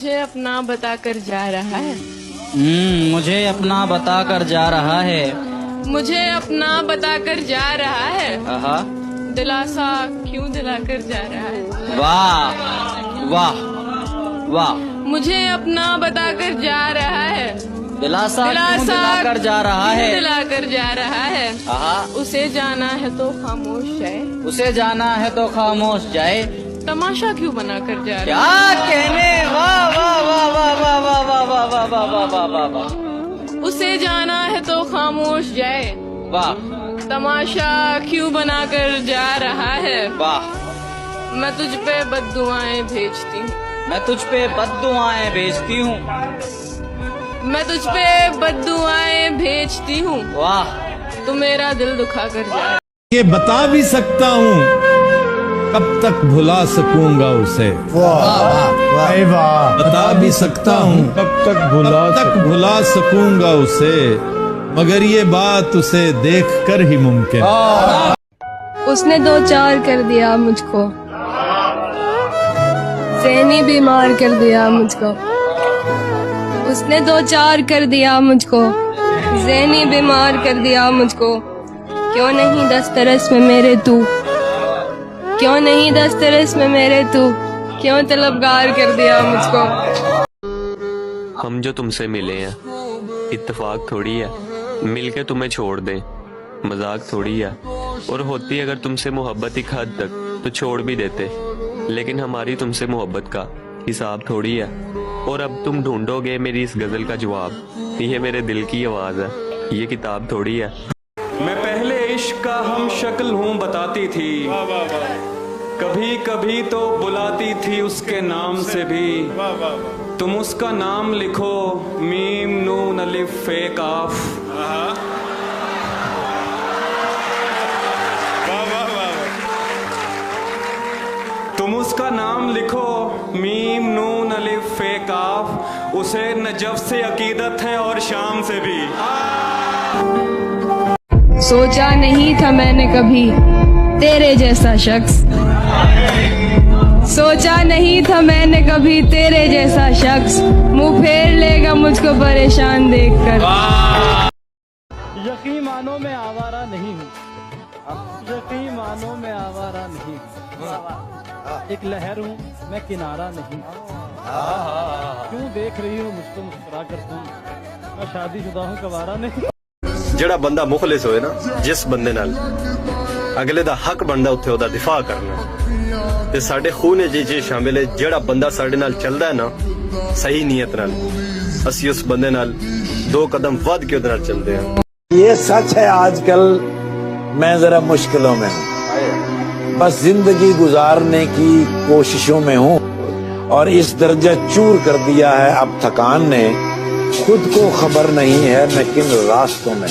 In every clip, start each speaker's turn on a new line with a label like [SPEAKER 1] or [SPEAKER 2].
[SPEAKER 1] मुझे अपना बताकर जा रहा है।
[SPEAKER 2] मुझे अपना बताकर जा रहा है।
[SPEAKER 1] मुझे अपना बताकर जा रहा है।
[SPEAKER 2] आहा।
[SPEAKER 1] दिलासा क्यों दिलाकर जा रहा है।
[SPEAKER 2] वाह वाह वाह।
[SPEAKER 1] मुझे अपना बताकर जा रहा है।
[SPEAKER 2] दिलासा क्यों दिलाकर जा रहा है।
[SPEAKER 1] दिलाकर जा रहा है।
[SPEAKER 2] आहा।
[SPEAKER 1] उसे जाना है तो खामोश जाए।
[SPEAKER 2] उसे जाना है तो खामोश जाए।
[SPEAKER 1] तमाशा क्यों बनाकर जा रहा
[SPEAKER 2] क्या कहने। वाह वाह वाह वाह वाह वाह वाह वाह वाह वाह वाह वाह वाह वाह।
[SPEAKER 1] उसे जाना है तो खामोश जाए।
[SPEAKER 2] वाह।
[SPEAKER 1] तमाशा क्यों बनाकर जा रहा है।
[SPEAKER 2] वाह।
[SPEAKER 1] मैं तुझ पे बद्दुआएं भेजती हूँ।
[SPEAKER 2] मैं तुझ पे बद्दुआएं भेजती हूँ।
[SPEAKER 1] मैं तुझ पे बद्दुआएं भेजती हूँ।
[SPEAKER 2] वाह।
[SPEAKER 1] तू मेरा दिल दुखा कर जाए।
[SPEAKER 3] ये बता भी सकता हूँ कब तक भुला सकूंगा उसे।
[SPEAKER 4] वाह वाह।
[SPEAKER 3] बता भी सकता हूँ कब तक भुला सकूंगा उसे, मगर ये बात उसे देखकर ही मुमकिन।
[SPEAKER 5] उसने 2-4 कर दिया मुझको, ज़हनी बीमार कर दिया मुझको। उसने 2-4 कर दिया मुझको, ज़हनी बीमार कर दिया मुझको। क्यों नहीं दस्तरस में मेरे तू, क्यों नहीं दस्तरस में मेरे तू, क्यों तलबगार कर दिया मुझको।
[SPEAKER 6] हम जो तुमसे मिले हैं इत्तेफाक थोड़ी है, मिलके तुम्हें छोड़ दें मजाक थोड़ी है। और होती अगर तुमसे मोहब्बत एक हद तक तो छोड़ भी देते, लेकिन हमारी तुमसे मोहब्बत का हिसाब थोड़ी है। और अब तुम ढूंढोगे मेरी इस गजल का जवाब, ये मेरे दिल की आवाज है, ये किताब थोड़ी है।
[SPEAKER 7] मैं पहले इश्क का हम शक्ल हूँ बताती थी, कभी कभी तो बुलाती थी उसके नाम से भी। तुम उसका नाम लिखो मीम नून अलिफ फे काफ। तुम उसका नाम लिखो मीम नून अलिफ फे काफ। उसे नजफ से अकीदत है और शाम से भी।
[SPEAKER 5] सोचा नहीं था मैंने कभी तेरे जैसा शख्स, सोचा नहीं था मैंने कभी तेरे जैसा शख्स मुंह फेर लेगा मुझको परेशान देखकर।
[SPEAKER 8] यकीन मानो मैं आवारा नहीं हूँ, यकीन मानो मैं आवारा नहीं हूँ। एक लहर हूँ मैं किनारा नहीं। क्यों देख रही हो मुझको मुस्कुरा कर तुम, मैं शादीशुदा हूँ कवारा नहीं।
[SPEAKER 9] ਜਿਹੜਾ ਬੰਦਾ ਮੁਖਲਿਸ ਹੋਏ ਨਾ, ਜਿਸ ਬੰਦੇ ਨਾਲ ਅਗਲੇ ਦਾ ਹੱਕ ਬਣਦਾ ਉੱਥੇ ਉਹਦਾ ਦਿਫਾ ਕਰਨਾ। ਤੇ ਸਾਡੇ ਖੂਨ ਜੀ ਸ਼ਾਮਿਲ ਹੈ, ਜਿਹੜਾ ਬੰਦਾ ਸਾਡੇ ਨਾਲ ਚੱਲਦਾ ਹੈ ਨਾ ਸਹੀ ਨੀਅਤ ਨਾਲ, ਅਸੀਂ ਉਸ ਬੰਦੇ ਨਾਲ 2 कदम ਵੱਧ ਕੇ ਉਹਦੇ ਨਾਲ ਚੱਲਦੇ ਹਾਂ।
[SPEAKER 4] ये सच है, आजकल मैं जरा मुश्किलों में हूँ, बस जिंदगी गुजारने की कोशिशों में हूँ। और इस दर्जा चूर कर दिया है अब थकान ने, खुद को खबर नहीं है मैं किन रास्तों में।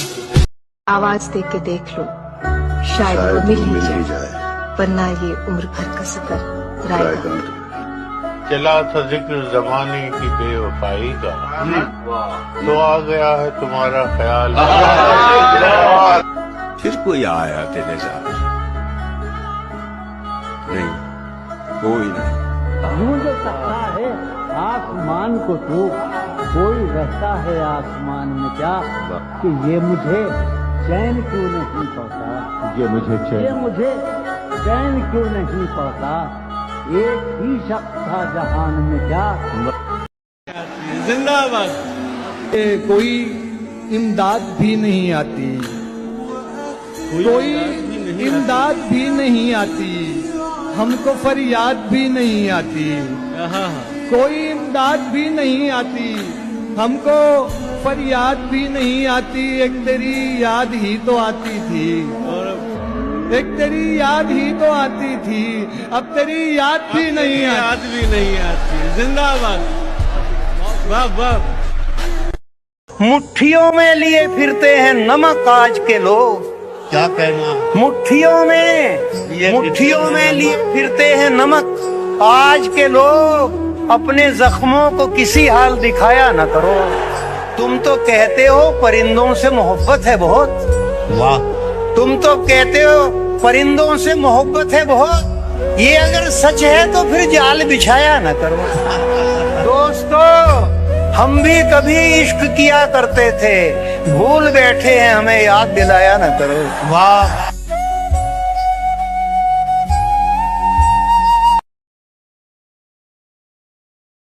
[SPEAKER 10] आवाज दे के देख लो, शायद वो मिल ही जाए, वरना ये उम्र भर का सफर रायगा।
[SPEAKER 11] चला था जिक्र जमाने की बेवफाई का, तो आ गया है तुम्हारा ख्याल।
[SPEAKER 12] फिर कोई आया तेरे साथ? नहीं, कोई नहीं।
[SPEAKER 8] मुझे सकता है आसमान को तू, कोई रहता है आसमान में क्या, कि ये मुझे चैन क्यों नहीं पड़ता, ये मुझे चैन क्यों नहीं पड़ता। एक ही शख्स था जहान में क्या।
[SPEAKER 3] जिंदाबाद। कोई इमदाद भी नहीं आती, कोई इमदाद भी नहीं आती, हमको फरियाद भी नहीं आती। कोई इमदाद भी नहीं आती, हमको फरियाद भी नहीं आती। एक तेरी याद ही तो आती थी, एक तेरी याद ही तो आती थी, अब तेरी याद भी नहीं आती। जिंदाबाद। वाह वाह।
[SPEAKER 13] मुट्ठियों में लिए फिरते हैं नमक आज के लोग।
[SPEAKER 11] क्या कहना।
[SPEAKER 13] मुट्ठियों में लिए फिरते हैं नमक आज के लोग। अपने जख्मों को किसी हाल दिखाया न करो। तुम तो कहते हो परिंदों से मोहब्बत है बहुत,
[SPEAKER 11] वाह।
[SPEAKER 13] तुम तो कहते हो परिंदों से मोहब्बत है बहुत। ये अगर सच है तो फिर जाल बिछाया न करो। दोस्तों, हम भी कभी इश्क किया करते थे, भूल बैठे हैं, हमें याद दिलाया न करो। वाह।